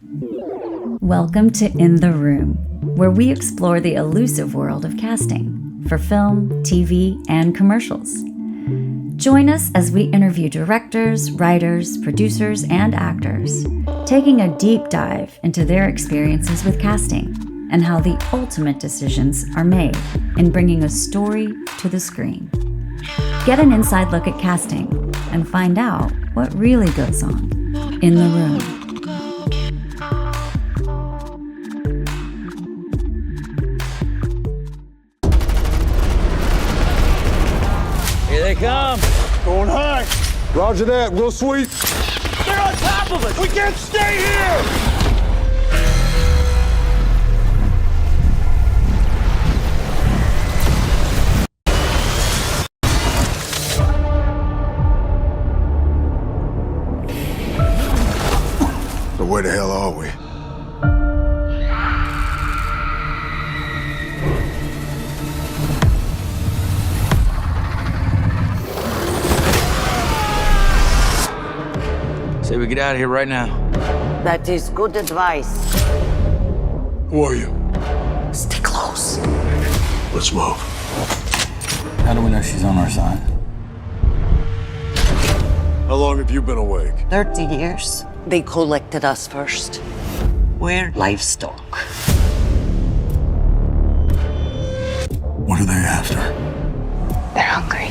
Welcome to In the Room, where we explore the elusive world of casting for film, TV, and commercials. Join us as we interview directors, writers, producers, and actors, taking a deep dive into their experiences with casting and how the ultimate decisions are made in bringing a story to the screen. Get an inside look at casting and find out what really goes on in the room. Here they come. Going high. Roger that. Real sweet. They're on top of us. We can't stay here. So where the hell are we? Say we get out of here right now. That is good advice. Who are you? Stay close. Let's move. How do we know she's on our side? How long have you been awake? 30 years. They collected us first. We're livestock. What are they after? They're hungry.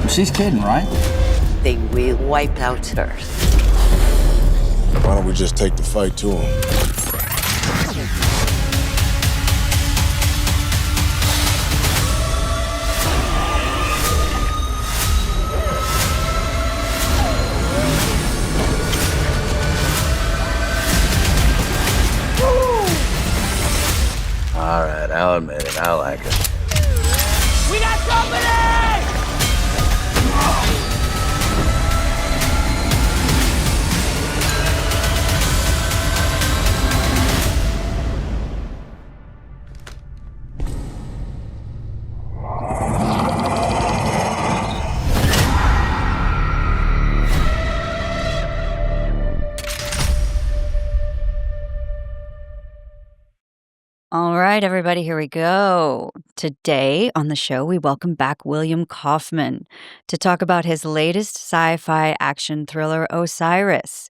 She's kidding, right? They will wipe out Earth. Why don't we just take the fight to them? All right, I'll admit it. I like it. We got company! All right, everybody, here we go. Today on the show, we welcome back William Kaufman to talk about his latest sci-fi action thriller, Osiris,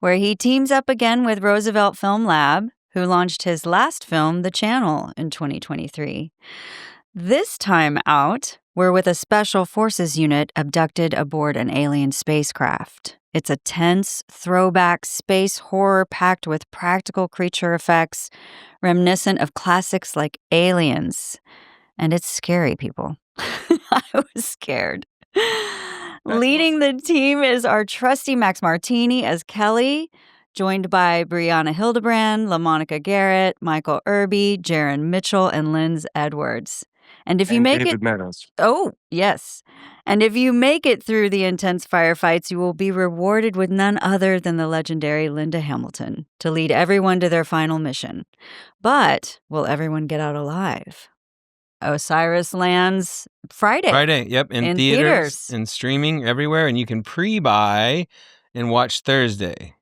where he teams up again with Roosevelt Film Lab, who launched his last film, The Channel, in 2023. This time out, we're with a special forces unit abducted aboard an alien spacecraft. It's a tense, throwback space horror packed with practical creature effects, reminiscent of classics like Aliens. And it's scary, people. I was scared. Leading the team is our trusty Max Martini as Kelly, joined by Brianna Hildebrand, LaMonica Garrett, Michael Irby, Jaron Mitchell, and Linz Edwards. And if you make David it... Meadows. Oh, yes. And if you make it through the intense firefights, you will be rewarded with none other than the legendary Linda Hamilton to lead everyone to their final mission. But will everyone get out alive? Osiris lands Friday. Friday, yep, in theaters and streaming everywhere, and you can pre-buy and watch Thursday.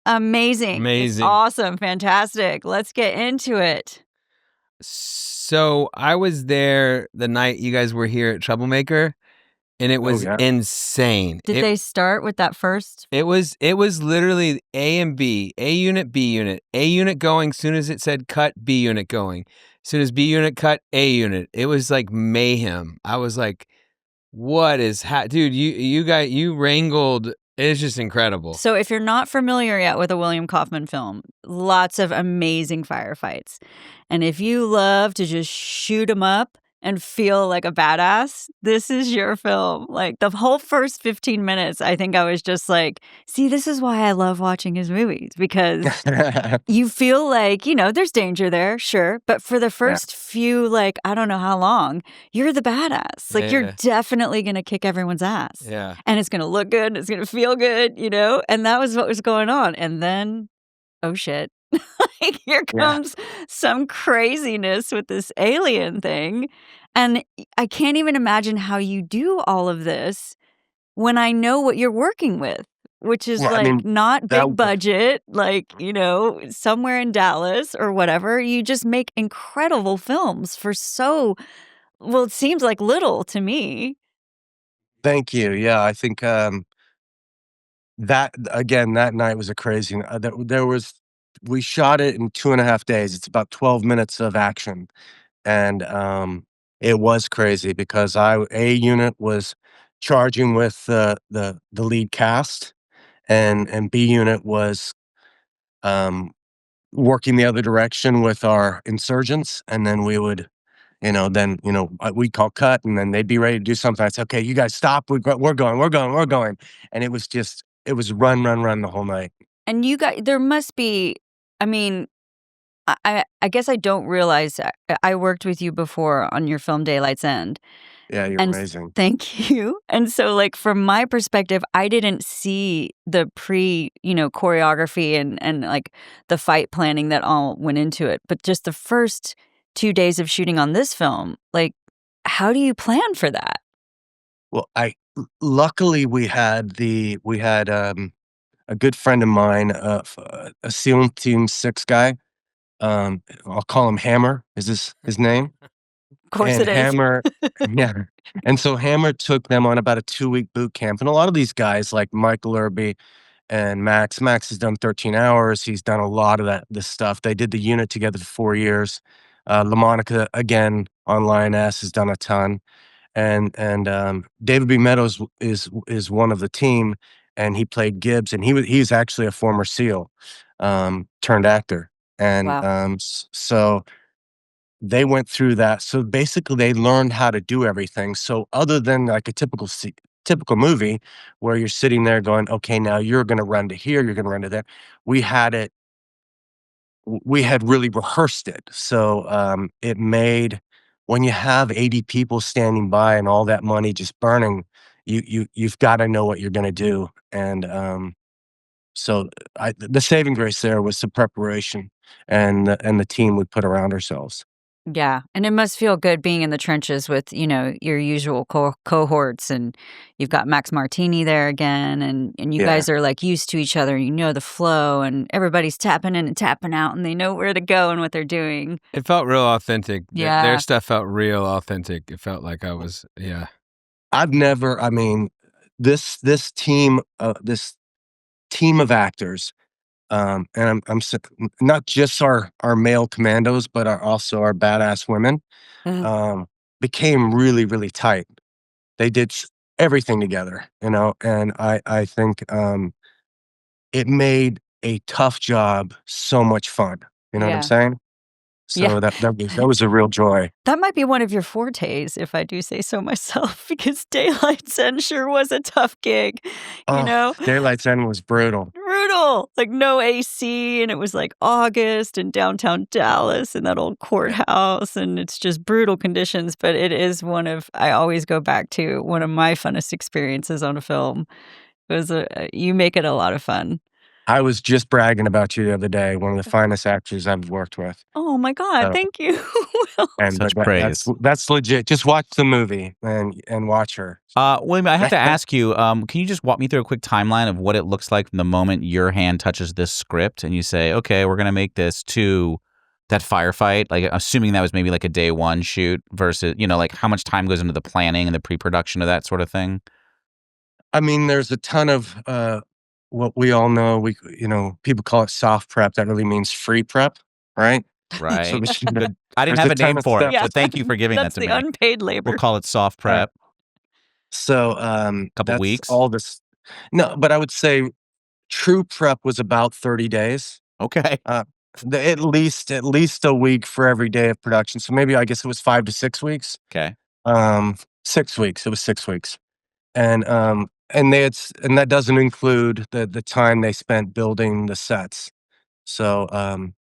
Amazing. It's awesome. Fantastic. Let's get into it. So I was there the night you guys were here at Troublemaker, and it was insane. Did they start with that first? It was literally A and B, A unit, B unit, A unit going. Soon as it said cut, B unit going. Soon as B unit cut, A unit. It was like mayhem. I was like, "What is dude? You wrangled." It's just incredible. So if you're not familiar yet with a William Kaufman film, lots of amazing firefights. And if you love to just shoot 'em up and feel like a badass, this is your film. Like the whole first 15 minutes, I think I was just like, see, this is why I love watching his movies, because you feel like, there's danger there, sure. But for the first few, like, I don't know how long, you're the badass. Like you're definitely going to kick everyone's ass. Yeah. And it's going to look good. It's going to feel good, And that was what was going on. And then, oh shit. Like, here comes some craziness with this alien thing. And I can't even imagine how you do all of this when I know what you're working with. which is Well, I like mean, not that big budget, like, somewhere in Dallas or whatever. You just make incredible films for well, it seems like little to me. thank you. Yeah, I think that again that night was a crazy. There was we shot it in 2.5 days. It's about 12 minutes of action, and it was crazy because A unit was charging with the lead cast, and B unit was um, working the other direction with our insurgents, and then we would, we'd call cut, and then they'd be ready to do something. I'd say, "Okay, you guys stop. We're going," and it was run, run, run the whole night. And you guys, there must be, I mean, I guess I don't realize I worked with you before on your film Daylight's End. Yeah, you're And amazing. thank you. And so, like, from my perspective, I didn't see the choreography and like the fight planning that all went into it. But just the first 2 days of shooting on this film, like, how do you plan for that? Well, luckily we had a good friend of mine, a SEAL Team 6 guy. I'll call him Hammer. Is this his name? Of course And it is. Hammer, yeah. And so Hammer took them on about a 2-week boot camp. And a lot of these guys, like Michael Irby and Max has done 13 hours. He's done a lot of this stuff. They did the unit together for 4 years. LaMonica, again, on Lioness, has done a ton. And David B. Meadows is one of the team, and he played Gibbs, and he's actually a former SEAL turned actor. And Wow. so they went through that. So basically, they learned how to do everything. So other than like a typical movie where you're sitting there going, okay, now you're going to run to here, you're going to run to there. We had it. We had really rehearsed it. So it made when you have 80 people standing by and all that money just burning, you've got to know what you're going to do. And so the saving grace there was the preparation and the team we put around ourselves. Yeah, and it must feel good being in the trenches with, your usual cohorts, and you've got Max Martini there again, and you Yeah. guys are, like, used to each other, and you know the flow, and everybody's tapping in and tapping out, and they know where to go and what they're doing. It felt real authentic. Their Yeah. stuff felt real authentic. It felt like I was, yeah. I mean, this team of actors, and not just our male commandos, but also our badass women, Mhm. became really, really tight. They did everything together, and I think it made a tough job so much fun. You know what I'm Yeah. saying? Yeah. So that was a real joy. That might be one of your fortes, if I do say so myself, because Daylight's End sure was a tough gig, you Oh, know? Daylight's End was brutal. Brutal! Like, no AC, and it was, like, August in downtown Dallas in that old courthouse, and it's just brutal conditions, but it is I always go back to one of my funnest experiences on a film. It was you make it a lot of fun. I was just bragging about you the other day, one of the finest actors I've worked with. Oh my god, So, thank you. Will. and Such that's legit. Just watch the movie and watch her. William, I have to ask you, can you just walk me through a quick timeline of what it looks like from the moment your hand touches this script and you say, okay, we're going to make this, to that firefight? Like, assuming that was maybe like a day one shoot versus, like how much time goes into the planning and the pre-production of that sort of thing? I mean, there's a ton of what we all know. People call it soft prep. That really means free prep, right? Right. So there's Good. I didn't there's have a a ton name of for it, stuff. Yeah. so thank you for giving that That's to the me. unpaid labor. We'll call it soft prep. So Couple that's weeks? all this. No, but I would say true prep was about 30 days. Okay. Uh, at least a week for every day of production. So maybe I guess it was 5 to 6 weeks. Okay. 6 weeks. It was 6 weeks, and that doesn't include the time they spent building the sets. So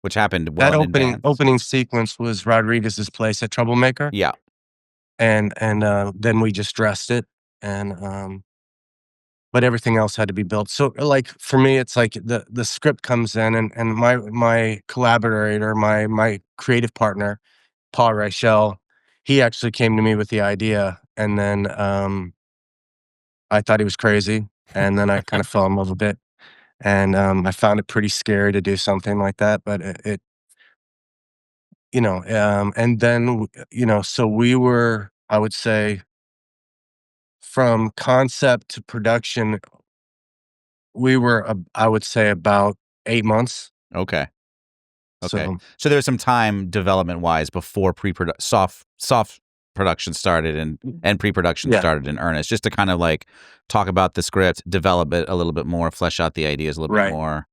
Which happened well that in opening advance. opening sequence was Rodriguez's place at Troublemaker, Yeah. and then we just dressed it, and but everything else had to be built. So like for me, it's like the script comes in, and my collaborator, my creative partner, Paul Reichel, he actually came to me with the idea, and then I thought he was crazy. and then I kind of fell in love with it, and I found it pretty scary to do something like that, but it and then so we were, I would say, from concept to production, we were, I would say, about 8 months. Okay. Okay. So So there was some time development wise before soft production started and pre-production yeah, started in earnest, just to kind of like talk about the script, develop it a little bit more, flesh out the ideas a little bit right, more.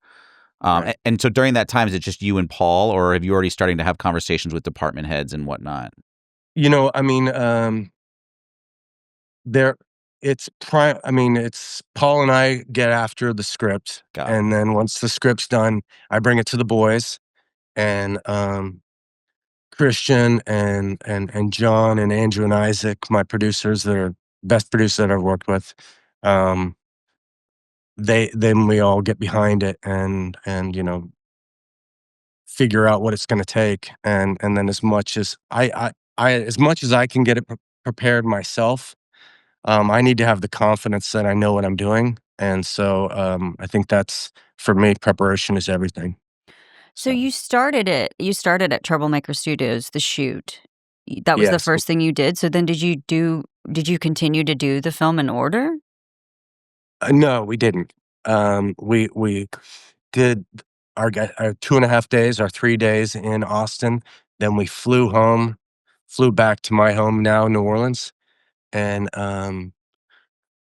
right. And so during that time, is it just you and Paul, or have you already starting to have conversations with department heads and whatnot? I mean, there, it's Paul and I get after the script, Got it. and then once the script's done, I bring it to the boys, and Christian and John and Andrew and Isaac, my producers, they're best producers that I've worked with. Um, then we all get behind it and figure out what it's going to take, and then as much as as much as I can get it prepared myself, I need to have the confidence that I know what I'm doing, and so I think that's, for me, preparation is everything. So So you started at Troublemaker Studios, the shoot. That was the yes. first thing you did? So then did you continue to do the film in order? No, we didn't. We did our 2.5 days, our 3 days in Austin. Then we flew back to my home now, New Orleans, and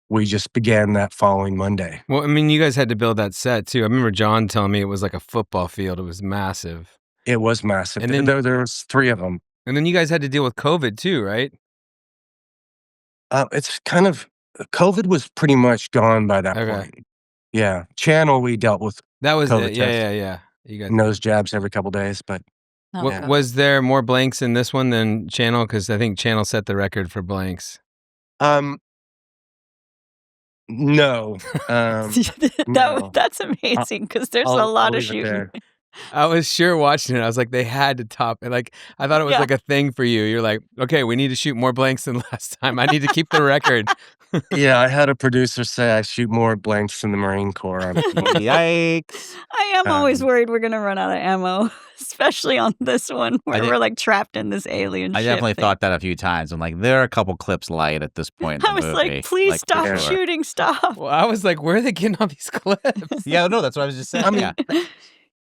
we just began that following Monday. Well, I mean, you guys had to build that set too. I remember John telling me it was like a football field. It was massive. It was massive. And then There was 3 of them. you guys had to deal with COVID too, right? It's kind of COVID was pretty much gone by that Okay. point. Yeah, Channel, we dealt with That was COVID it. tests, Yeah. You guys. nose jabs every couple days, but Oh, yeah. Was there more blanks in this one than Channel? Because I think Channel set the record for blanks. um, no, no. That's amazing because there's a I'll lot of leave it shooting. there. I was sure watching it. I was like, they had to top it. Like, I thought it was Yeah. like a thing for you. You're like, okay, we need to shoot more blanks than last time. I need to keep the record. Yeah, I had a producer say I shoot more blanks than the Marine Corps on Yikes. I am always Um, worried we're gonna run out of ammo, especially on this one where thi- we're like trapped in this alien I ship definitely thing. thought that a few times. I'm like, there are a couple clips light at this point in I the was movie. like, please Like, stop for sure. shooting, stop. Well, I was like, where are they getting all these clips? Yeah, no, that's what I was just saying. I mean, Yeah,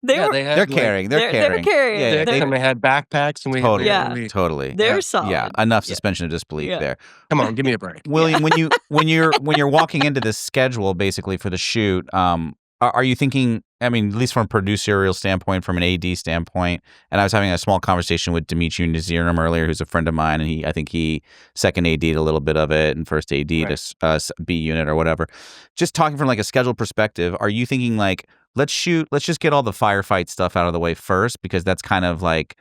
They yeah, were they had they're like, carrying. They're they're carrying. carrying. Yeah, they, they, and they had backpacks, and we totally, Yeah. we, totally. they're yeah. solid. Yeah, enough Yeah. suspension of disbelief Yeah. there. Come on, give me a break. William, when you're walking into this schedule basically for the shoot, are you thinking? I mean, at least from a producerial standpoint, from an AD standpoint, and I was having a small conversation with Dimitri Nazirim earlier, who's a friend of mine, and I think he second AD'd a little bit of it and first AD'd Right. a B unit or whatever. Just talking from like a schedule perspective, are you thinking like let's just get all the firefight stuff out of the way first because that's kind of like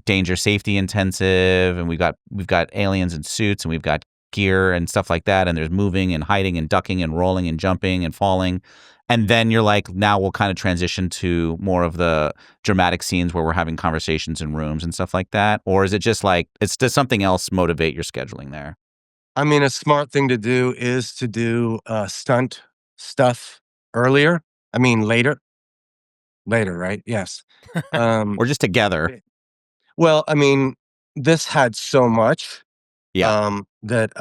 danger safety intensive, and we've got aliens in suits and we've got gear and stuff like that, and there's moving and hiding and ducking and rolling and jumping and falling. And then you're like, now we'll kind of transition to more of the dramatic scenes where we're having conversations in rooms and stuff like that? Or is it just like, does something else motivate your scheduling there? I mean, a smart thing to do is to do stunt stuff earlier. I mean, later, right? Yes. Or just together? Well, I mean, this had so much, Yeah. that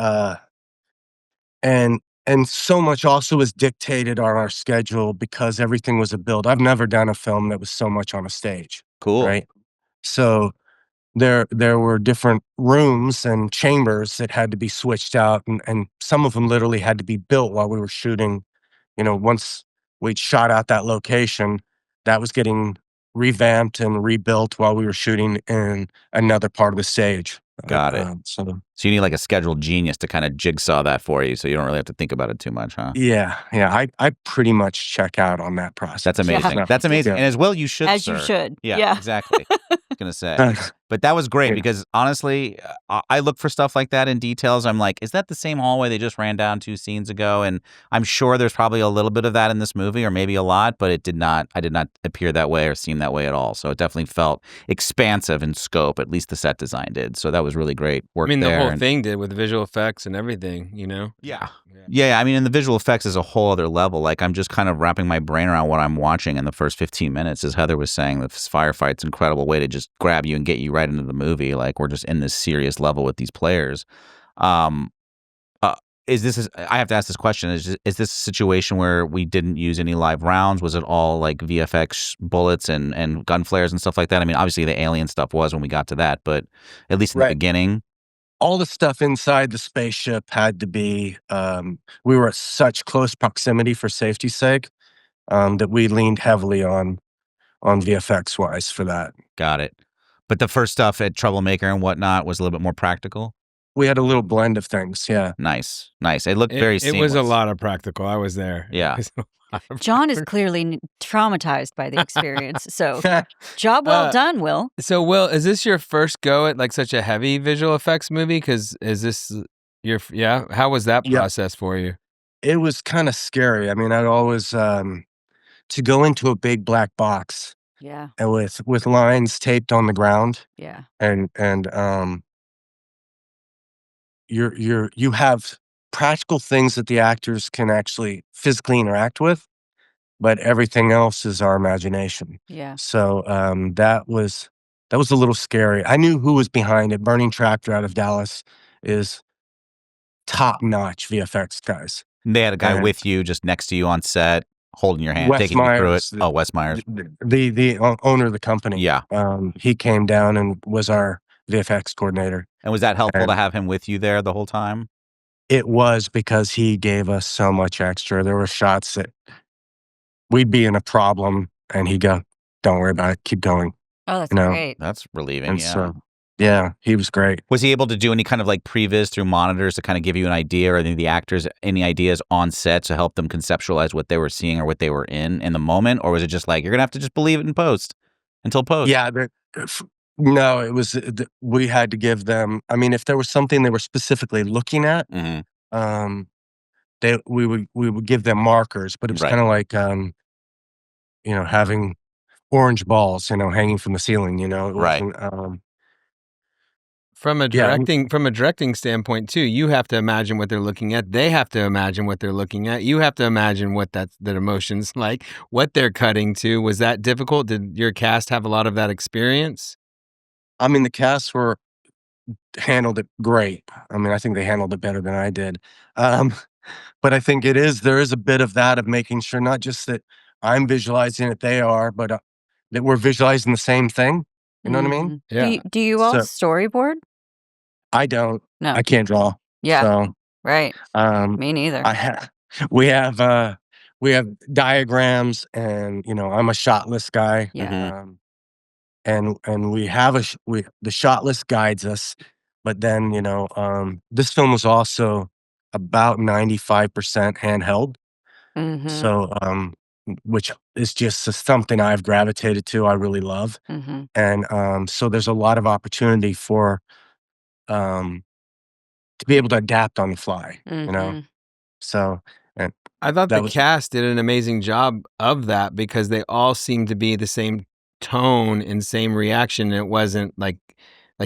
and so much also was dictated on our schedule because everything was a build. I've never done a film that was so much on a stage, Cool. right? So there were different rooms and chambers that had to be switched out, and some of them literally had to be built while we were shooting. Once we'd shot out that location, that was getting revamped and rebuilt while we were shooting in another part of the stage. Got it. So So you need like a scheduled genius to kind of jigsaw that for you, so you don't really have to think about it too much, huh? yeah, I pretty much check out on that process. That's amazing. Yeah. That's amazing. Yeah. And as well, you should, As you sir. should. Yeah, Yeah. exactly. I was gonna say. But that was great Yeah. because honestly, I look for stuff like that in details. I'm like, is that the same hallway they just ran down 2 scenes ago? And I'm sure there's probably a little bit of that in this movie, or maybe a lot, but I did not appear that way or seem that way at all. So it definitely felt expansive in scope, at least the set design did. So that was really great work I mean, the there. whole thing did with the visual effects and everything, you know? Yeah. Yeah, I mean, and the visual effects is a whole other level. Like, I'm just kind of wrapping my brain around what I'm watching in the first 15 minutes. As Heather was saying, this firefight's an incredible way to just grab you and get you right into the movie. Like, we're just in this serious level with these players. I have to ask this question. Is this a situation where we didn't use any live rounds? Was it all like VFX bullets and gun flares and stuff like that? I mean, obviously the alien stuff was when we got to that, but at least in the beginning. All the stuff inside the spaceship had to be, we were at such close proximity for safety's sake, that we leaned heavily on VFX wise for that. Got it. But the first stuff at Troublemaker and whatnot was a little bit more practical? We had a little blend of things, yeah. Nice. It looked very seamless. It was a lot of practical. I was there. Yeah. John is clearly traumatized by the experience. So, job well done, Will. So, Will, is this your first go at like such a heavy visual effects movie? Because is this how was that process for you? It was kind of scary. I mean, I'd always, to go into a big black box. Yeah. And with lines taped on the ground. Yeah. And you have practical things that the actors can actually physically interact with, but everything else is our imagination. Yeah. So that was a little scary. I knew who was behind it. Burning Tractor out of Dallas is top-notch VFX guys. They had a guy with you, just next to you on set, holding your hand, taking you through it. Oh, Wes Myers. The owner of the company. Yeah. He came down and was our VFX coordinator. And was that helpful to have him with you there the whole time? It was, because he gave us so much extra. There were shots that we'd be in a problem and he'd go, "Don't worry about it, keep going." Oh, that's great. That's relieving, And yeah. so, yeah, he was great. Was he able to do any kind of like previs through monitors to kind of give you an idea, or any of the actors any ideas on set to help them conceptualize what they were seeing or what they were in the moment? Or was it just like, you're going to have to just believe it in post until post? Yeah, no, it was, we had to give them, I mean, if there was something they were specifically looking at, Mm-hmm. we would give them markers, but it was kind of like, having orange balls, hanging from the ceiling, it wasn't, From a directing standpoint too, you have to imagine what they're looking at. They have to imagine what they're looking at. You have to imagine what their emotions like, what they're cutting to. Was that difficult? Did your cast have a lot of that experience? I mean, the cast handled it great. I mean, I think they handled it better than I did. But I think there is a bit of that, of making sure not just that I'm visualizing it, they are, but that we're visualizing the same thing. You know what I mean? Yeah. Do you all storyboard? I don't. No. I can't draw. Yeah. So, right. Me neither. We have diagrams, and I'm a shot list guy. Yeah. And we have the shot list guides us, but then this film was also about 95% handheld. Mm-hmm. So which is just something I've gravitated to. I really love. Mm-hmm. And so there's a lot of opportunity for to be able to adapt on the fly. Mm-hmm. So, and I thought the cast did an amazing job of that, because they all seemed to be the same tone and same reaction. It wasn't like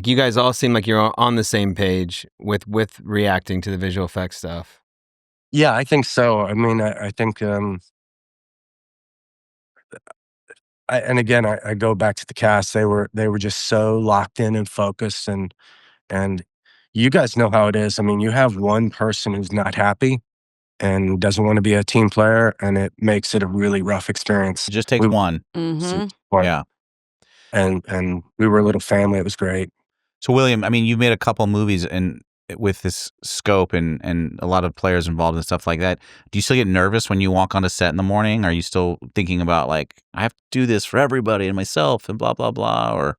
you guys all seem like you're on the same page with reacting to the visual effects stuff. Yeah, I think so. I mean, I think, and again, I go back to the cast. They were just so locked in and focused, and you guys know how it is. I mean, you have one person who's not happy and doesn't want to be a team player, and it makes it a really rough experience. It just takes one. Mm-hmm. Yeah. And we were a little family. It was great. So, William, I mean, you've made a couple movies with this scope and a lot of players involved and stuff like that. Do you still get nervous when you walk on a set in the morning? Are you still thinking about, like, I have to do this for everybody and myself and blah, blah, blah? Or,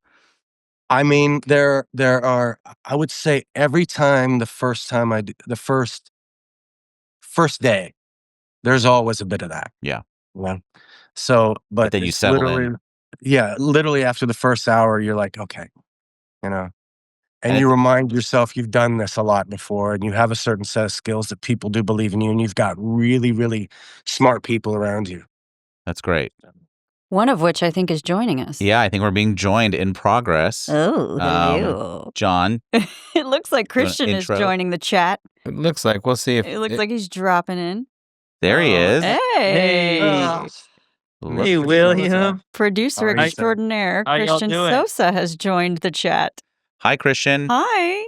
I mean, there are, I would say every time, the first day, there's always a bit of that. Yeah. So, but then you it's settle literally, in. yeah, literally after the first hour, you're like, okay, you know. And And you it's remind yourself you've done this a lot before, and you have a certain set of skills that people do believe in you, and you've got really, really smart people around you. that's great. One of which I think is joining us. Yeah, I think we're being joined in progress. Oh, hello. John, It looks like you want an Christian is intro? joining the chat. It looks like we'll see if It looks like he's dropping in. There he is. Hey. Look Hey, at William. Producer How are you, sir? extraordinaire How y'all Christian doing? Sosa has joined the chat. Hi, Christian. Hi.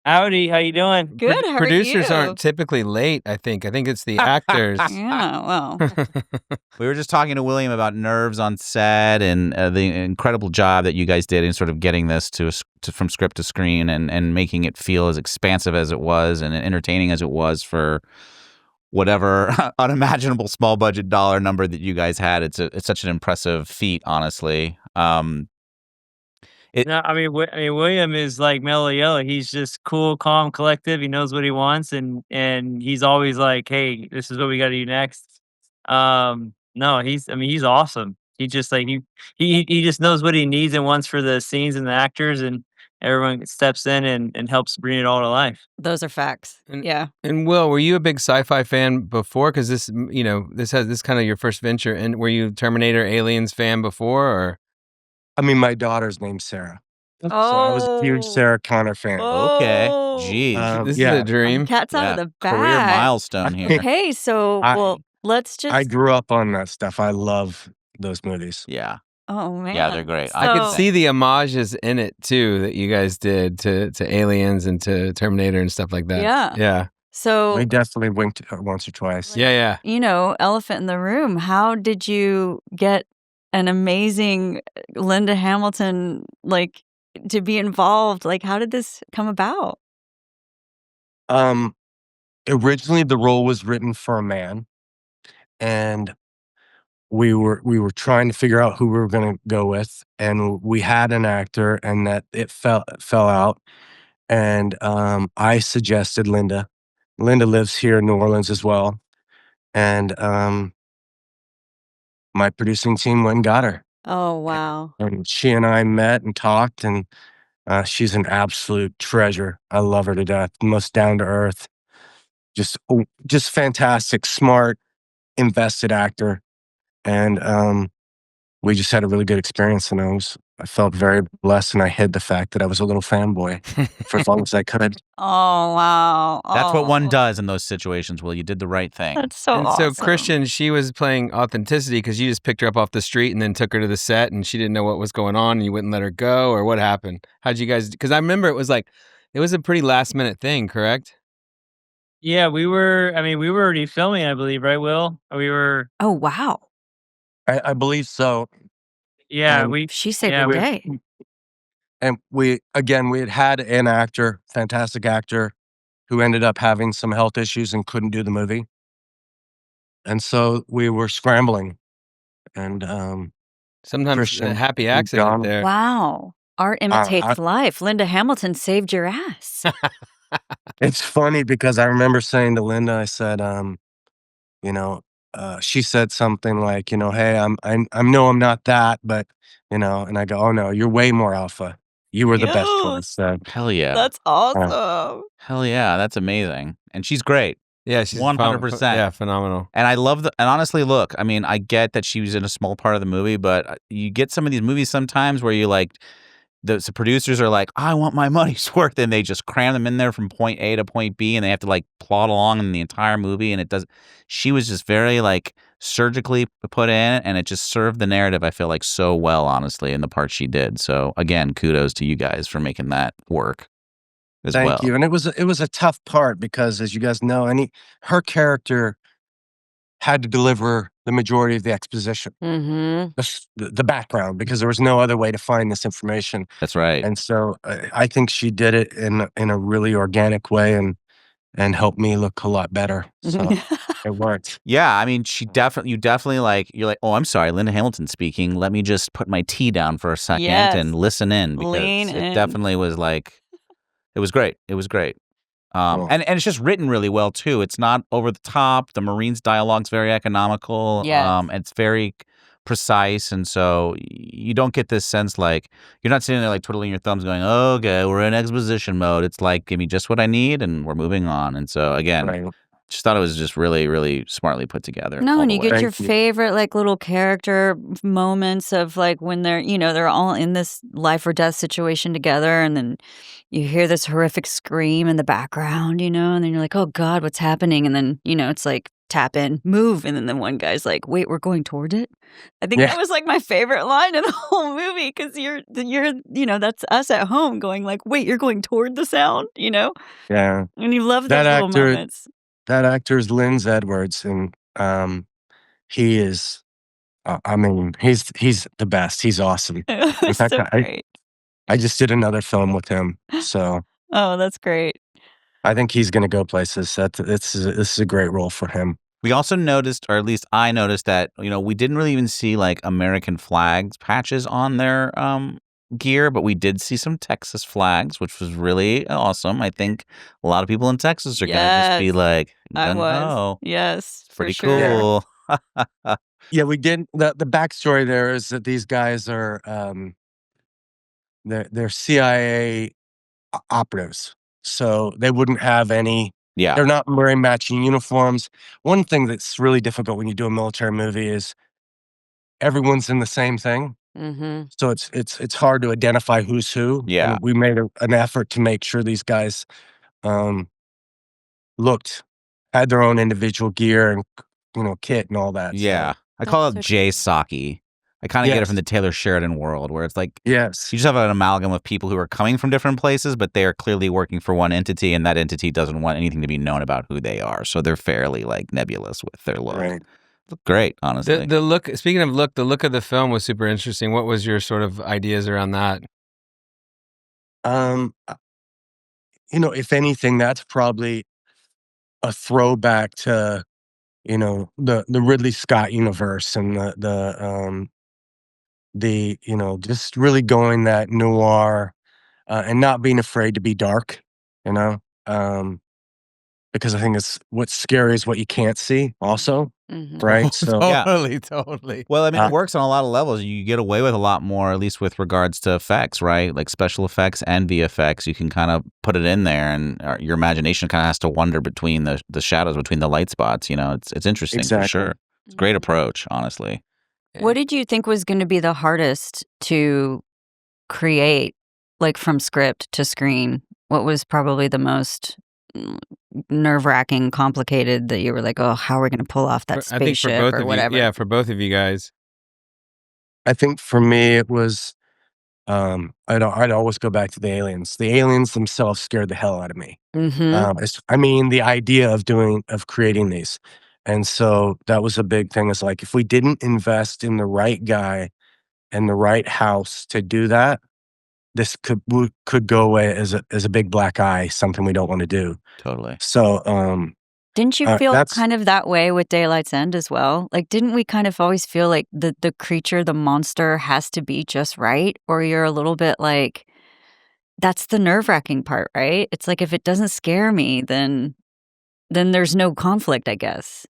Howdy, how you doing? Good. How are producers you? aren't typically late. I think it's the actors. Yeah, well. We were just talking to William about nerves on set and the incredible job that you guys did in sort of getting this from script to screen and making it feel as expansive as it was and entertaining as it was for whatever unimaginable small budget dollar number that you guys had. It's such an impressive feat, honestly. No, I mean, William is like Mellow Yellow. He's just cool, calm, collective. He knows what he wants, and he's always like, "Hey, this is what we got to do next." No, he's awesome. He just like he just knows what he needs and wants for the scenes and the actors, and everyone steps in and helps bring it all to life. Those are facts. Yeah. And Will, were you a big sci-fi fan before? Because this is kind of your first venture. And were you Terminator, Aliens fan before, or? I mean, my daughter's name's Sarah. So I was a huge Sarah Connor fan. Okay. Oh. Jeez. This yeah. is a dream. Cat's out Yeah, of the career bag. milestone here. Hey, so, well, let's just. I grew up on that stuff. I love those movies. Yeah. Oh, man. Yeah, they're great. I could So- see the homages in it too that you guys did to Aliens and to Terminator and stuff like that. Yeah. Yeah. So, We definitely winked once or twice. Yeah. elephant in the room, how did you get an amazing Linda Hamilton, like, to be involved? Like, how did this come about? Originally the role was written for a man, and we were trying to figure out who we were going to go with, and we had an actor, and that it fell out, and I suggested Linda. Linda lives here in New Orleans as well, and my producing team went and got her, Oh, wow. and she and I met and talked, and she's an absolute treasure. I love her to death. Most down to earth, just fantastic, smart, invested actor. And we just had a really good experience, and I felt very blessed, and I hid the fact that I was a little fanboy for as long as I could. Oh, wow. That's what one Oh, does in those situations. Will you did the right thing. That's so And awesome. so Christian, she was playing authenticity because you just picked her up off the street and then took her to the set and she didn't know what was going on and you wouldn't let her go, or what happened? How'd you guys? Because I remember it was a pretty last minute thing, correct? Yeah, we were already filming, I believe, right, Will? We were. Oh, wow. I believe so. Yeah, Um, She saved Yeah, the we- day. And we had an actor, fantastic actor, who ended up having some health issues and couldn't do the movie. And so we were scrambling. And Sometimes Christian a happy moved accident on. there. Wow. Art imitates I- life. Linda Hamilton saved your ass. it's funny because I remember saying to Linda, I said, she said something like, hey, I know I'm not that, but and I go, oh no, you're way more alpha. You were the best Yes. choice. So, Hell yeah. That's awesome. Hell yeah. That's amazing. And she's great. Yeah, she's 100%. Yeah, phenomenal. And I love and honestly, look, I mean, I get that she was in a small part of the movie, but you get some of these movies sometimes where you like, the producers are like, I want my money's worth, and they just cram them in there from point A to point B, and they have to like plod along in the entire movie, and it does. She was just very like surgically put in, and it just served the narrative, I feel like, so well, honestly, in the part she did. So again, kudos to you guys for making that work as well. thank you. And it was a tough part because, as you guys know, her character had to deliver the majority of the exposition, Mm-hmm. the background, because there was no other way to find this information. That's right. And so I think she did it in a really organic way and helped me look a lot better. So it worked. Yeah, I mean, you definitely like, you're like, oh, I'm sorry, Linda Hamilton speaking. Let me just put my tea down for a second Yes. and listen in, because Lean it in. definitely was like, it was great. It was great. Cool. And it's just written really well too. It's not over the top. The Marines' dialogue's very economical. Yes. It's very precise, and so you don't get this sense like you're not sitting there like twiddling your thumbs going, oh, okay, we're in exposition mode. It's like, give me just what I need and we're moving on. And so again, Right. just thought it was just really, really smartly put together No, all and the you way. get your Thank you. favorite like little character moments of like when they're, they're all in this life or death situation together, and then you hear this horrific scream in the background, and then you're like, "Oh God, what's happening?" And then, it's like tap in, move, and then the one guy's like, "Wait, we're going toward it." I think Yeah. that was like my favorite line in the whole movie because that's us at home going like, "Wait, you're going toward the sound," Yeah. and you love That those little actor moments. that actor is Linz Edwards, and he is. I mean, he's the best. He's awesome. It In was fact, so I great. I just did another film with him, so Oh, that's great. I think he's gonna go places. This is a great role for him. We also noticed, or at least I noticed, that we didn't really even see like American flags patches on their gear, but we did see some Texas flags, which was really awesome. I think a lot of people in Texas are gonna just be Yes, like, I gung was. ho, Yes, for pretty sure. cool. Yeah, we did. The backstory there is that these guys are they're CIA operatives, so they wouldn't have any. Yeah, They're not wearing matching uniforms. One thing that's really difficult when you do a military movie is everyone's in the same thing. Mm-hmm. So it's hard to identify who's who, yeah, and we made an effort to make sure these guys um, looked had their own individual gear and kit and all that. yeah. So I That's call it so Jay cool. Saki. I kind of get it from yes, the Taylor Sheridan world, where it's like yes, you just have an amalgam of people who are coming from different places, but they are clearly working for one entity, and that entity doesn't want anything to be known about who they are. So they're fairly like nebulous with their look. right. Look great, The honestly. the look. Speaking of look, the look of the film was super interesting. What was your sort of ideas around that? Um, uh, if anything, that's probably a throwback to the Ridley Scott universe and the just really going that noir and not being afraid to be dark, you know, um, because I think it's what's scary is what you can't see, also, Mhm. right? So, Yeah. Totally. Well, I mean, uh, it works on a lot of levels. You get away with a lot more, at least with regards to effects, right? Like special effects and VFX. You can kind of put it in there, and your imagination kind of has to wander between the shadows, between the light spots. It's interesting for exactly. sure. It's a great approach, honestly. What did you think was gonna be the hardest to create, like, from script to screen? What was probably the most nerve-wracking, complicated that you were like, "Oh, how are we gonna pull off that I think for spaceship," both or of you, whatever? yeah, for both of you guys. I think for me, it was I'd always go back to the aliens. The aliens themselves scared the hell out of me. Mhm. I mean, the idea of creating these. And so that was a big thing is like, if we didn't invest in the right guy and the right house to do that, this could go away as a big black eye, something we don't want to do. Totally. So, Didn't you feel that's kind of that way with Daylight's End as well? Like, didn't we kind of always feel like the creature, the monster has to be just right? Or you're a little bit like, that's the nerve-wracking part, right? It's like if it doesn't scare me, then there's no conflict, I guess.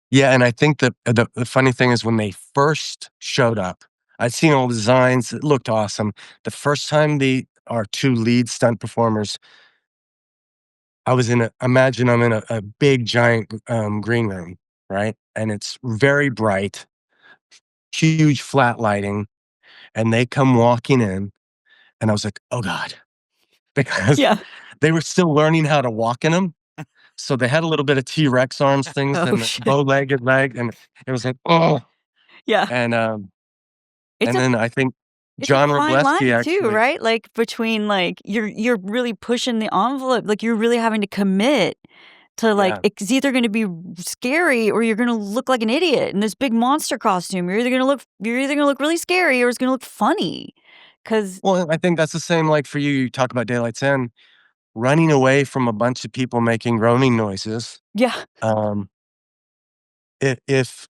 yeah. And I think that the funny thing is when they first showed up, I'd seen all the designs. It looked awesome. The first time our two lead stunt performers, imagine I'm in a big giant green room, right? And it's very bright, huge flat lighting, and they come walking in, and I was like, "Oh God," because Yeah. they were still learning how to walk in them. So they had a little bit of T-Rex arms things Oh, and a shit. bow-legged leg, and it was like, "Oh." Yeah. And, It's and a then I think it's a John fine Robleski line too, actually. right? Like, between, like, you're really pushing the envelope, like, you're really having to commit to, like, Yeah. it's either gonna be scary or you're gonna look like an idiot in this big monster costume. You're either gonna look really scary or it's gonna look funny. 'Cause Well, I think that's the same, like, for you, you talk about Daylight's End, running away from a bunch of people making groaning noises. yeah. Um, I if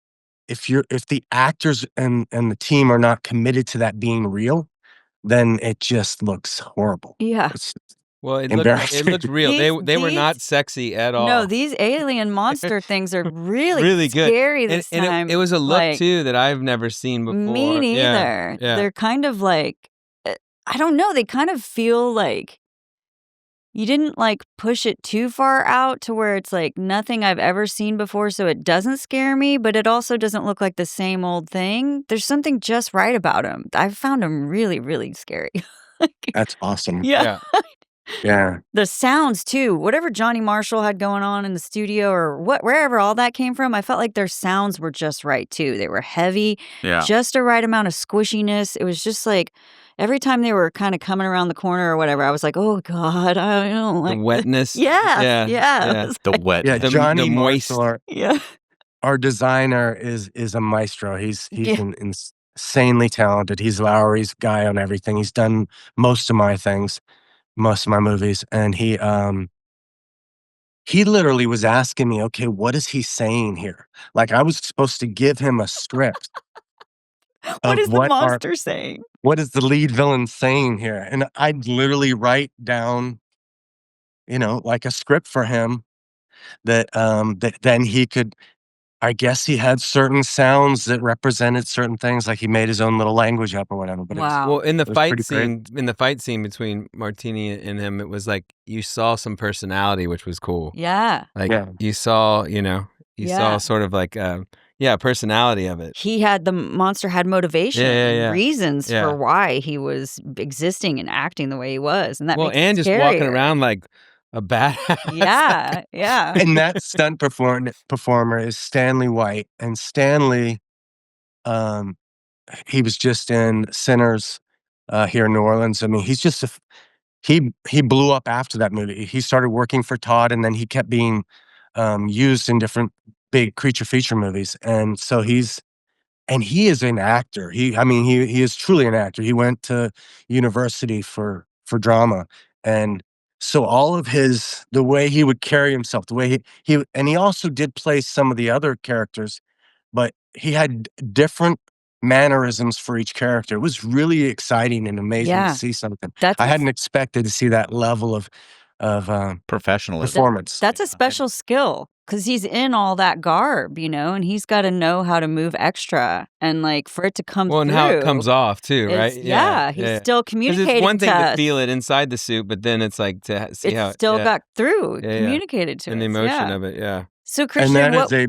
the actors and the team are not committed to that being real, then it just looks horrible. Yeah. It's Well, it Embarrassing. looked real. They were These- not sexy at all. No, these alien monster things are really, really good. scary this and time. it was a look like, too that I've never seen before. Me neither. Yeah. They're kind of like, I don't know. They kind of feel like you didn't like push it too far out to where it's like nothing I've ever seen before, so it doesn't scare me, but it also doesn't look like the same old thing. There's something just right about them. I found them really, really scary. That's awesome. Yeah. Yeah. The sounds too, whatever Johnny Marshall had going on in the studio or wherever all that came from, I felt like their sounds were just right too. They were heavy, Yeah. just a right amount of squishiness. It was just like every time they were kind of coming around the corner or whatever, I was like, oh God, I don't like The wetness. Yeah. The wet. Yeah, The Johnny moist. Marshall, Yeah. our designer, is a maestro. He's Yeah. insanely talented. He's Lowry's guy on everything. He's done most of my things, most of my movies, and he literally was asking me, okay, what is he saying here? Like I was supposed to give him a script. What of is the monster saying? What is the lead villain saying here? And I'd literally write down, like a script for him that then he could. I guess he had certain sounds that represented certain things, like he made his own little language up or whatever. But Wow. Well, in the was fight pretty great. scene between Martini and him, it was like you saw some personality, which was cool. Yeah. Like Yeah. you saw, Yeah. saw sort of like personality of it. The monster had motivation Yeah. and reasons Yeah. for why he was existing and acting the way he was. And that makes and it just walking scarier. around like a badass. Yeah. And that stunt performer is Stanley White. And Stanley, he was just in Sinners here in New Orleans. I mean, he's just he blew up after that movie. He started working for Todd, and then he kept being used in different big creature feature movies. And so he is an actor. He is truly an actor. He went to university for drama, and so all of the way he would carry himself, the way he also did play some of the other characters, but he had different mannerisms for each character. It was really exciting and amazing Yeah. to see something. That's I a- hadn't expected to see that level of Professionalism. performance. That's a special skill because he's in all that garb, and he's got to know how to move extra and like for it to come Well, and through. how it comes off too, right? Yeah, he's still Because communicating it's one thing to us. feel it inside the suit, but then it's like to see how It's still got through, Yeah, yeah. communicated to and the us. emotion Yeah. of it. Yeah. So And Christian, that what? is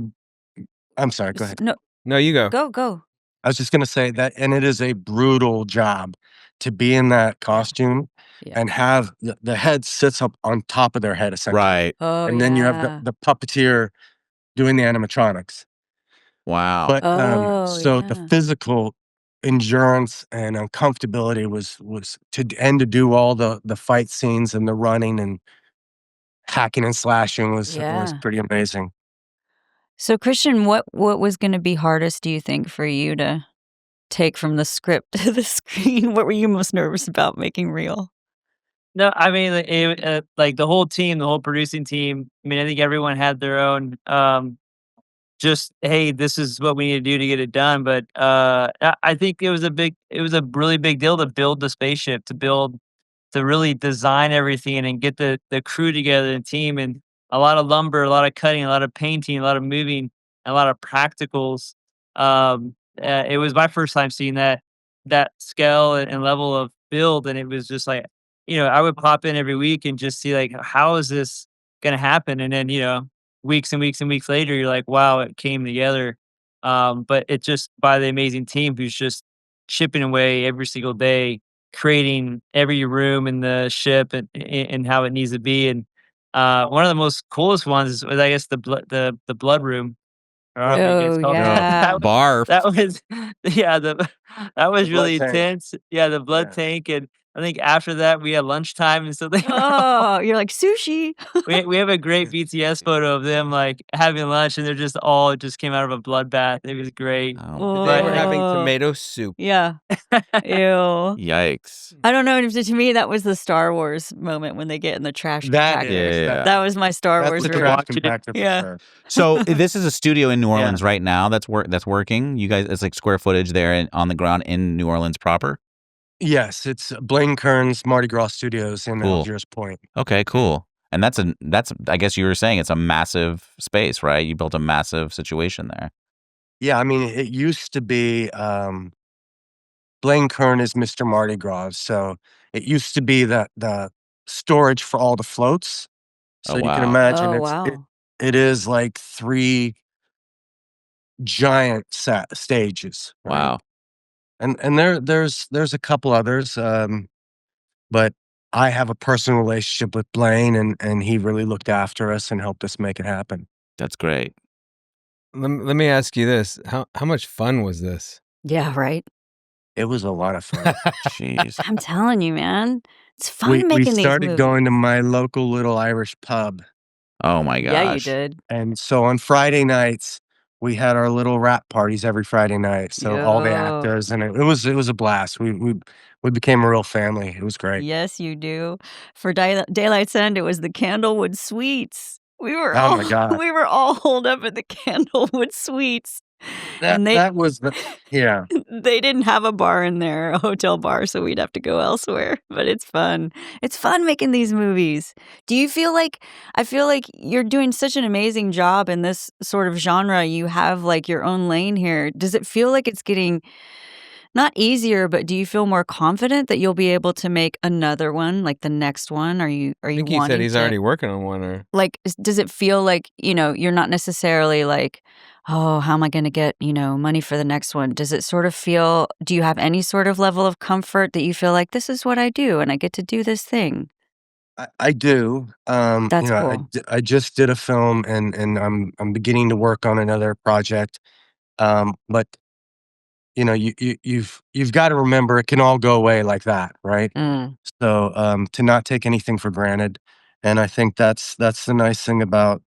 I'm sorry, go ahead. No, No, you go. go. I was just going to say that, and it is a brutal job to be in that costume Yeah. and have the head sits up on top of their head, essentially. Right. Oh, And then you have yeah. the puppeteer doing the animatronics. Wow. But Oh, so the yeah. physical endurance and uncomfortability was to do all the fight scenes and the running and hacking and slashing was Yeah. pretty amazing. So Christian, what was going to be hardest, do you think, for you to take from the script to the screen? What were you most nervous about making real? No, I mean, like the whole team, the whole producing team. I mean, I think everyone had their own, just, hey, this is what we need to do to get it done. But I think it was a really big deal to build the spaceship, to really design everything and get the crew together and team, and a lot of lumber, a lot of cutting, a lot of painting, a lot of moving, a lot of practicals. It was my first time seeing that scale and level of build, and it was just like, I would pop in every week and just see like, how is this going to happen? And then, weeks and weeks and weeks later, you're like, wow, it came together. But it's just by the amazing team who's just chipping away every single day, creating every room in the ship and how it needs to be. And one of the most coolest ones was, I guess, the blood room. Or I don't know what it's Oh, called. yeah. Barf. That was that was The blood really tank. intense. Yeah, the blood Yeah. tank, and I think after that we had lunchtime, and so they Oh, you're like sushi. we have a great BTS photo of them like having lunch, and they're just all just came out of a bloodbath. It was great. Oh, They were having Oh. tomato soup. Yeah. Ew. yikes. I don't know. To me, that was the Star Wars moment when they get in the trash That compactor. is. Yeah. That was my Star That's Wars. the to trash watch it. compactor for Yeah. sure. So this is a studio in New Orleans right now that's working. You guys, it's like square footage there on the ground in New Orleans proper. Yes, it's Blaine Kern's Mardi Gras Studios in Cool. Algiers Point. Okay, cool. And that's I guess you were saying it's a massive space, right? You built a massive situation there. Yeah, I mean, it used to be, Blaine Kern is Mr. Mardi Gras, so it used to be the storage for all the floats. Oh, So you can wow. imagine Oh, it wow. it is like 3 giant stages, right? Wow. And there's a couple others, but I have a personal relationship with Blaine, and he really looked after us and helped us make it happen. That's great. Let me ask you this: how much fun was this? Yeah, right? It was a lot of fun. Jeez. I'm telling you, man. It's We fun we making these started going to movies. my local little Irish pub, Oh my Yeah, you gosh. did. and so on Friday nights, we had our little rap parties every Friday night, so all the Yo. actors, and it was a blast. We became a real family. It was great. Yes, you do. For Daylight's End, it was the Candlewood Suites. We were Oh all my god. we were all holed up at the Candlewood Suites, That and they that was the yeah. they didn't have a bar in there, a hotel bar, so we'd have to go elsewhere, but it's fun. It's fun making these movies. Do you feel like I feel like you're doing such an amazing job in this sort of genre, you have, like, your own lane here. Does it feel like it's getting not easier, but do you feel more confident that you'll be able to make another one, like the next one? Are I you think he said wanting he's to already working on one, or like, does it feel like, you're not necessarily like, "Oh, how am I gonna get, money for the next one?" Does it sort of feel do you have any sort of level of comfort that you feel like, "This is what I do, and I get to do this thing?" I do. That's cool. I just did a film, and I'm beginning to work on another project. But you've got to remember it can all go away like that, right? Mm, So to not take anything for granted, and I think that's the nice thing about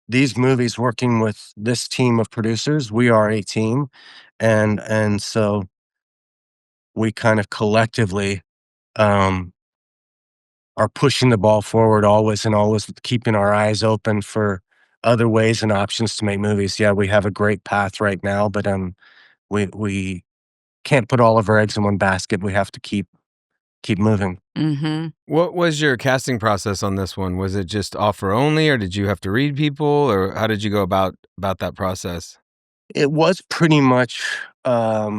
these movies. Working with this team of producers, we are a team, and so we kind of collectively um, are pushing the ball forward always, and always keeping our eyes open for other ways and options to make movies. Yeah, we have a great path right now, but we can't put all of our eggs in one basket. We have to keep moving. mhm. what was your casting process on this one? Was it just offer only, or did you have to read people, or how did you go about that process? It was pretty much a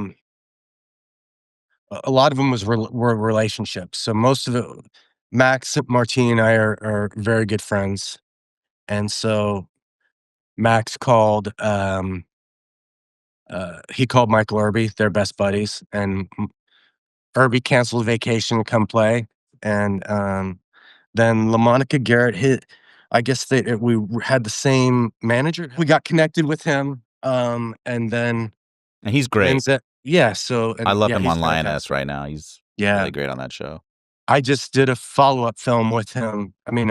lot of them were relationships. So most of it, Max Martini and I are very good friends, and so Max called. He called Michael Irby. They're best buddies, and Irby canceled vacation to come play, and then LaMonica Garrett hit. I guess we had the same manager. We got connected with him, and then And he's great. Lindsay. Yeah, so I and love yeah, him he's on Lioness fantastic. right now. He's Yeah, really great on that show. I just did a follow-up film with him. I mean,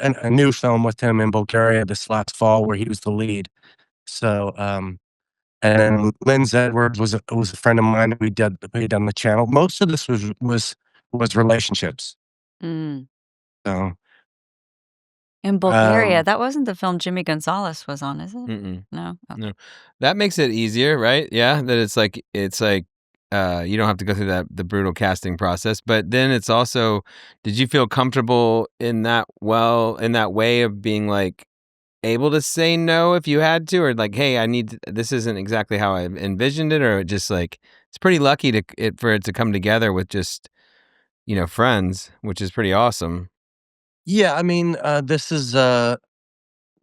a new film with him in Bulgaria this last fall where he was the lead. So, and Linz Edwards was a friend of mine. We done the channel. Most of this was relationships. Mm. So, In Bulgaria, um, that wasn't the film Jimmy Gonzalez was on, is it? Mm-mm. No? Okay. No, that makes it easier, right? Yeah, that it's like you don't have to go through the brutal casting process. But then it's also, did you feel comfortable in that way of being like able to say no if you had to, or like, hey, this isn't exactly how I envisioned it, or it just like it's pretty lucky for it to come together with just friends, which is pretty awesome. yeah, I mean, this is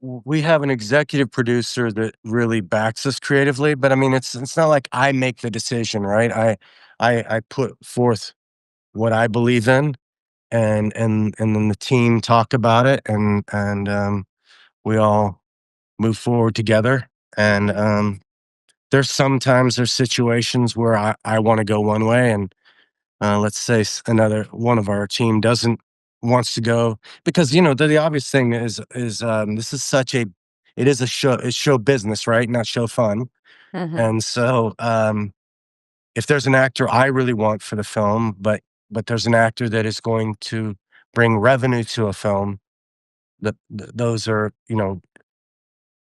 we have an executive producer that really backs us creatively, but I mean, it's not like I make the decision, right? I put forth what I believe in, and then the team talk about it, and we all move forward together. And there's situations where I want to go one way, and let's say another one of our team doesn't wants to go, because the obvious thing is this is such a it is a show, it's show business, right? Not show fun. Mhm. And so if there's an actor I really want for the film, but there's an actor that is going to bring revenue to a film, those are,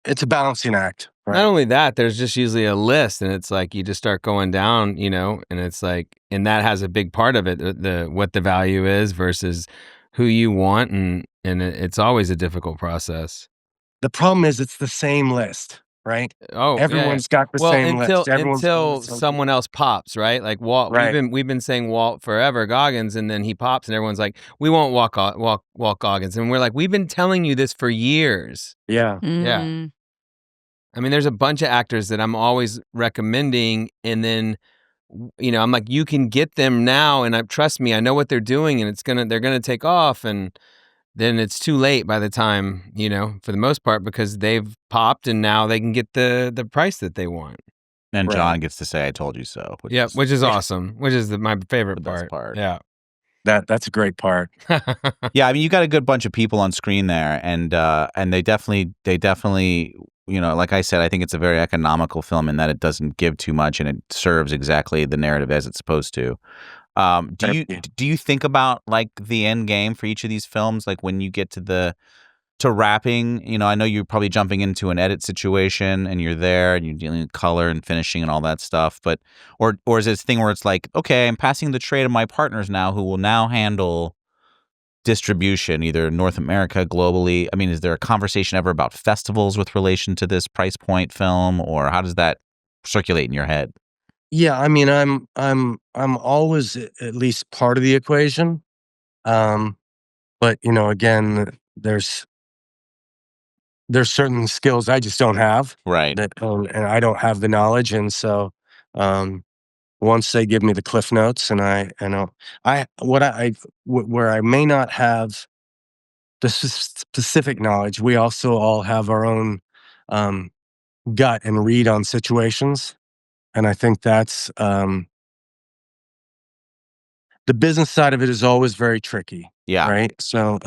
it's a balancing act. Right. Not only that, there's just usually a list, and it's like you just start going down, and it's like, and that has a big part of it, the what the value is versus who you want, and it's always a difficult process. The problem is it's the same list, right? Oh, yeah, yeah. Everyone's got the Well, same list. Everyone's going until with some someone else pops, right? Like Walt, Right. we've been saying Walt forever, Goggins, and then he pops, and everyone's like, "We won't Walt Goggins," and we're like, "We've been telling you this for years." Yeah. Yeah. Mhm. I mean, there's a bunch of actors that I'm always recommending, and then, I'm like, "You can get them now, and trust me, I know what they're doing, and they're gonna take off," and then it's too late by the time, for the most part, because they've popped, and now they can get the price that they want. And Right. John gets to say, "I told you so." Yeah, which is awesome, which is my favorite the best part. part. Yeah. That's a great part. Yeah, I mean, you got a good bunch of people on screen there, and they definitely, like I said, I think it's a very economical film in that it doesn't give too much, and it serves exactly the narrative as it's supposed to. Thank you. Do you think about like the end game for each of these films, like when you get to wrapping? I know you're probably jumping into an edit situation, and you're there, and you're dealing with color and finishing and all that stuff, but or is it this thing where it's like, okay, I'm passing the tray to my partners now, who will now handle distribution, either North America, globally? I mean, is there a conversation ever about festivals with relation to this price point film, or how does that circulate in your head? Yeah, I mean, I'm always at least part of the equation. But again, there's certain skills I just don't have Right. that, and I don't have the knowledge, and so once they give me the cliff notes, and I know where I may not have the specific knowledge, we also all have our own um, gut and read on situations, and I think that's the business side of it is always very tricky, Yeah. right? So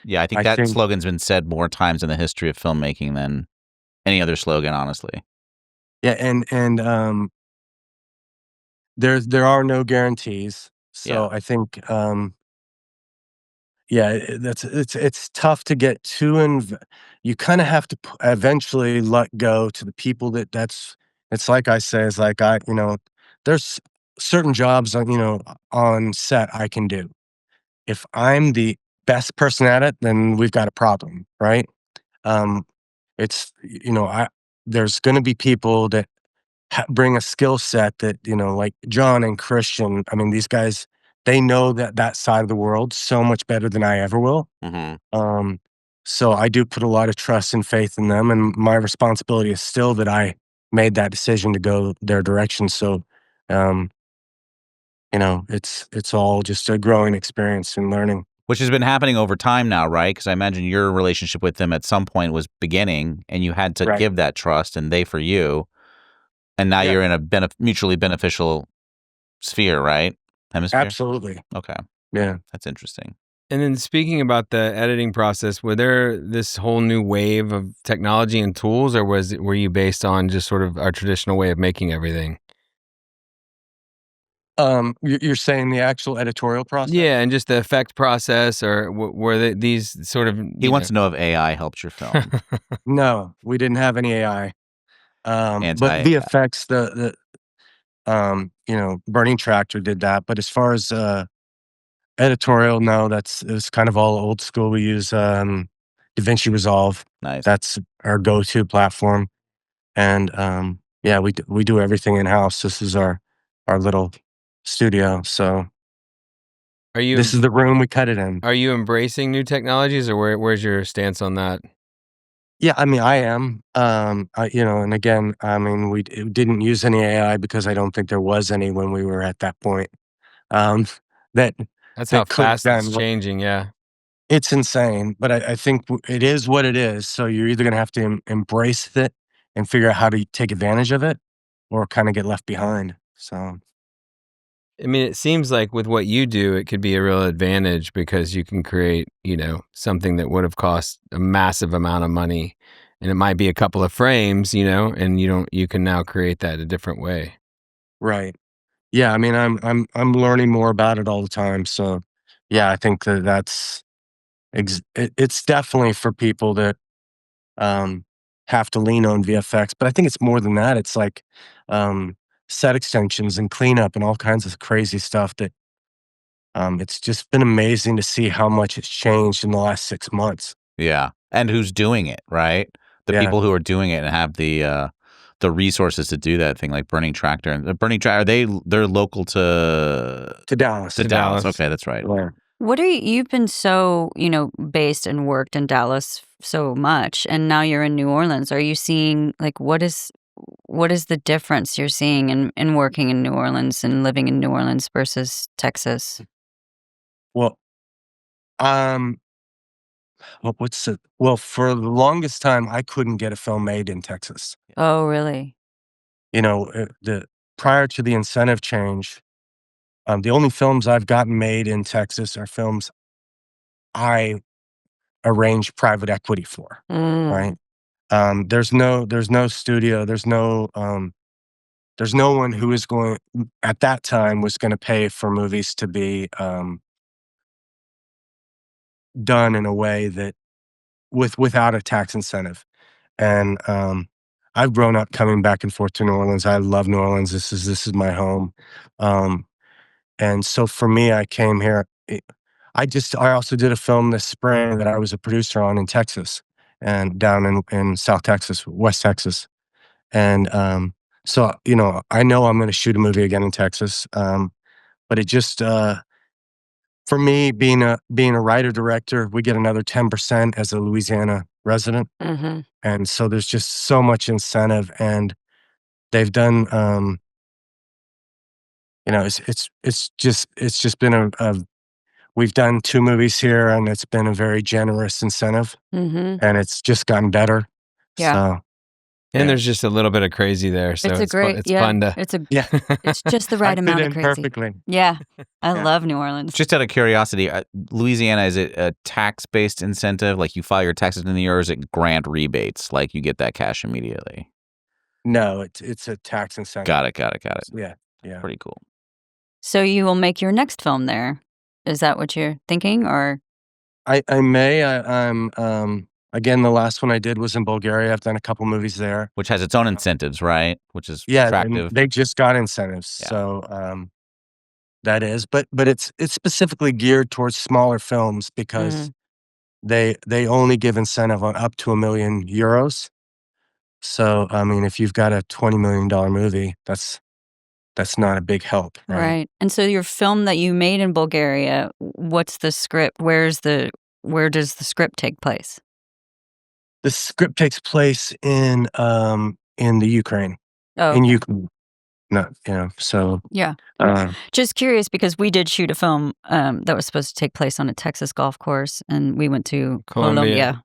Yeah, I think I that think slogan's been said more times in the history of filmmaking than any other slogan, honestly. yeah, and there are no guarantees. Yeah. So I think yeah, it's tough to get too you kind of have to eventually let go to the people it's like I say, it's like there's certain jobs on set I can do. If I'm the best person at it, then we've got a problem, right? Um, it's I there's going to be people that bring a skill set that like John and Christian. I mean, these guys, they know that side of the world so much better than I ever will. Mm-hmm. So I do put a lot of trust and faith in them, and my responsibility is still that I made that decision to go their direction. So, um, it's all just a growing experience and learning. Which has been happening over time now, right? Because I imagine your relationship with them at some point was beginning, and you had to Right. give that trust, and they for you. And now Yeah. you're in a mutually beneficial sphere, right? Hemisphere? Absolutely. Okay. Yeah. That's interesting. And then speaking about the editing process, were there this whole new wave of technology and tools, or were you based on just sort of our traditional way of making everything? You're saying the actual editorial process? Yeah, and just the effect process, or were these sort of He wants to know if AI helped your film. No, we didn't have any AI. But Anti. VFX, Burning Tractor did that. But as far as editorial, no, it's kind of all old school. We use DaVinci Resolve. Nice. That's our go-to platform, and yeah, we do everything in house. This is our little studio. So this is the room we cut it in. Are you embracing new technologies, or where's your stance on that? Yeah, I mean, I am. And again, I mean, we didn't use any AI because I don't think there was any when we were at that point. Um, that That's how that could have fast it's been changing. Yeah. It's insane, but I think it is what it is. So you're either gonna have to embrace it and figure out how to take advantage of it, or kind of get left behind. So I mean, it seems like with what you do, it could be a real advantage because you can create, something that would have cost a massive amount of money, and it might be a couple of frames, and you can now create that a different way. right, yeah. I mean, I'm learning more about it all the time. So yeah, I think that's it's definitely for people that have to lean on VFX. But I think it's more than that. It's like set extensions and cleanup and all kinds of crazy stuff that it's just been amazing to see how much it's changed in the last 6 months. Yeah. And who's doing it, right? The Yeah. people who are doing it and have the resources to do that thing, like Burning Tractor. And Burning Tractor, they're local to Dallas. To Dallas. Okay, that's right. Yeah. What are you've been so, based and worked in Dallas so much, and now you're in New Orleans. Are you seeing, like, what is the difference you're seeing in working in New Orleans and living in New Orleans versus Texas? Well, for the longest time, I couldn't get a film made in Texas. Oh, really? Prior to the incentive change, the only films I've gotten made in Texas are films I arrange private equity for, right? There's no studio, there's no one who is going at that time was going to pay for movies to be done in a way that without a tax incentive. And I've grown up coming back and forth to New Orleans. I love New Orleans. This is my home. And so for me, I came here. I also did a film this spring that I was a producer on in Texas and down in South Texas, West Texas. And so, I know I'm going to shoot a movie again in Texas. But it just, for me, being a writer director, we get another 10% as a Louisiana resident. Mm-hmm. And so there's just so much incentive, and they've done, it's just been we've done 2 movies here, and it's been a very generous incentive, Mm-hmm. and it's just gotten better. Yeah. So, And there's just a little bit of crazy there, so It's a great, it's fun to. It's just the right I fit amount of in crazy. perfectly. Yeah, I Yeah. love New Orleans. Just out of curiosity, Louisiana, is it a tax-based incentive? Like you file your taxes in the year, or is it grant rebates? Like you get that cash immediately? No, it's a tax incentive. Got it. Yeah. Pretty cool. So you will make your next film there. Is that what you're thinking, or? I may. I'm again, the last one I did was in Bulgaria. I've done a couple movies there. Which has its own incentives, right? Which is Yeah, and attractive. they just got incentives. Yeah. So that is, but it's specifically geared towards smaller films because they only give incentive on up to €1 million. So I mean, if you've got a $20 million movie, that's not a big help, right? Right. And so your film that you made in Bulgaria, what's the script? Where does the script take place? The script takes place in the Ukraine. Oh, In okay. Ukraine. No, so Yeah. uh, Just curious because we did shoot a film that was supposed to take place on a Texas golf course, and we went to Colombia.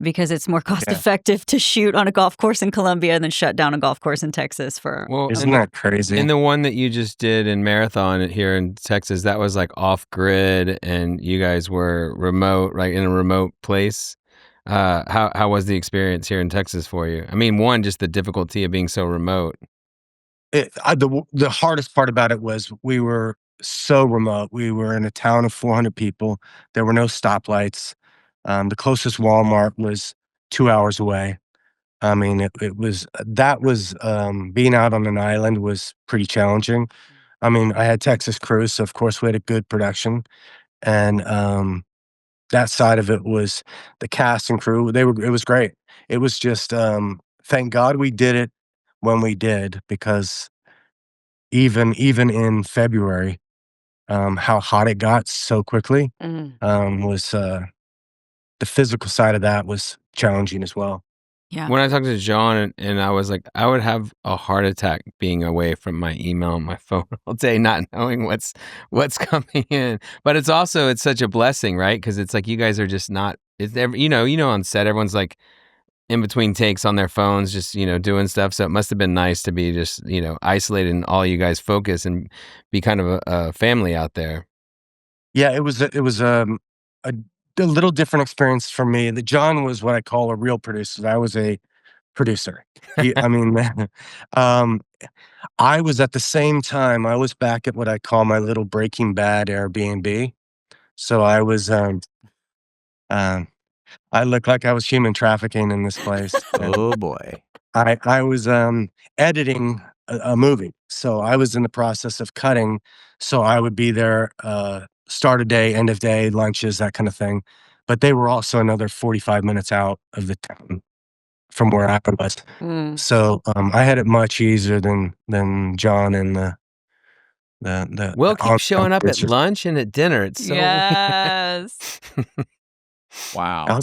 because it's more cost effective to shoot on a golf course in Colombia than shut down a golf course in Texas for. Well, isn't that crazy? in the one that you just did in Marathon here in Texas, that was like off grid, and you guys were remote, like in a remote place. How was the experience here in Texas for you? I mean, one, just the difficulty of being so remote. The hardest part about it was we were so remote. We were in a town of 400 people. There were no stoplights. The closest Walmart was 2 hours away. I mean, it was being out on an island was pretty challenging. I mean, I had Texas crews, so of course we had a good production, and that side of it was the cast and crew. It was great. It was just thank God we did it when we did, because even in February, how hot it got so quickly was the physical side of that was challenging as well. Yeah. When I talked to John, and I was like, I would have a heart attack being away from my email and my phone all day, not knowing what's coming in. But it's such a blessing, right? Because it's like you guys are just not. It's on set, everyone's like in between takes on their phones, just doing stuff. So it must have been nice to be just isolated and all you guys focus and be kind of a family out there. Yeah, it was a little different experience for me. The John was what I call a real producer. I was a producer. I mean, I was at the same time. I was back at what I call my little Breaking Bad Airbnb. So I was I look like I was human trafficking in this place. And Oh boy. I was editing a movie, so I was in the process of cutting. So I would be there, start of day, end of day, lunches, that kind of thing. But they were also another 45 minutes out of the town from where I was. Mm. So I had it much easier than John and the Will keeps showing up at producers. lunch and at dinner. It's so Yes. Wow. I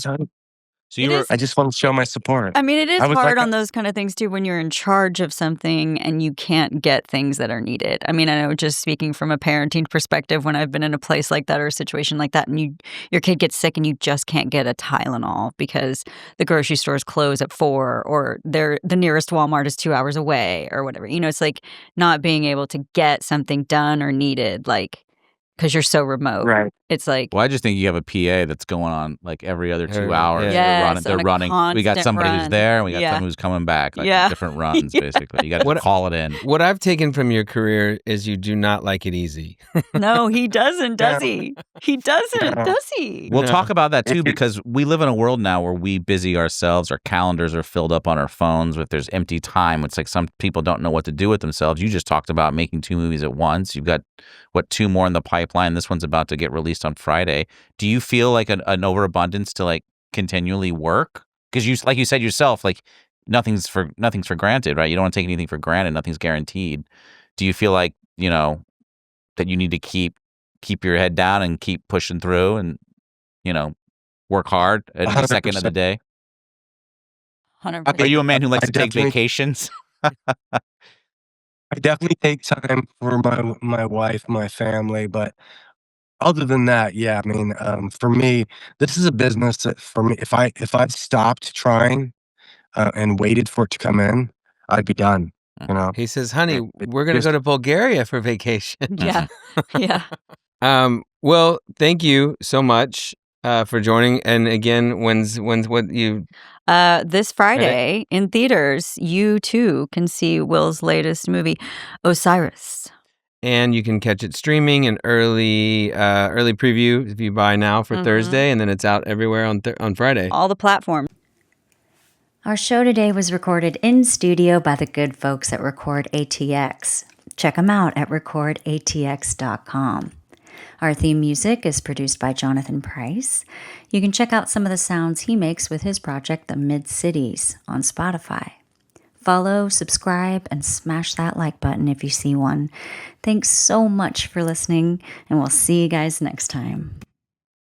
So you It were is- I just want to show my support. I mean, it is I was hard like on those kind of things too when you're in charge of something and you can't get things that are needed. I mean, I know just speaking from a parenting perspective, when I've been in a place like that or a situation like that, and your kid gets sick and you just can't get a Tylenol because the grocery stores close at 4 or the nearest Walmart is 2 hours away or whatever. You know, it's like not being able to get something done or needed, like because you're so remote. Right. It's like Well, I just think you have a PA that's going on like every other 2 Every- hours. yeah. Yes, They're on a running. We got constant somebody who's run. there, and we got Yeah. someone who's coming back. Like Yeah. different runs, Yeah. basically. You got to What- call it in. What I've taken from your career is you do not like it easy. no, he doesn't, does Yeah. he? He doesn't, No. does he? We'll No. talk about that too, It- because we live in a world now where we busy ourselves. Our calendars are filled up on our phones. If there's empty time, it's like some people don't know what to do with themselves. You just talked about making 2 movies at once. You've got 2 more in the pipeline. This one's about to get released on Friday. Do you feel like an overabundance to like continually work? Because like you said yourself, like nothing's for granted, right? You don't want to take anything for granted. Nothing's guaranteed. Do you feel like that you need to keep your head down and keep pushing through and work hard every second of the 100%. day? 100%. Are you a man who likes I to take definitely- vacations? I definitely take time for my wife, my family, but other than that, yeah, I mean, for me, this is a business that for me, if I stopped trying and waited for it to come in, I'd be done. You know, He says, "Honey, It we're going to just- go to Bulgaria for vacation." Yeah. Yeah. Well, thank you so much for joining. And again, when's what you? This Friday in theaters, you too can see Will's latest movie, Osiris. And you can catch it streaming in early preview if you buy now for Mhm. Thursday, and then it's out everywhere on Friday. All the platforms. Our show today was recorded in studio by the good folks at Record ATX. Check them out at recordatx.com. Our theme music is produced by Jonathan Price. You can check out some of the sounds he makes with his project, The Mid-Cities, on Spotify. Follow, subscribe, and smash that like button if you see one. Thanks so much for listening, and we'll see you guys next time.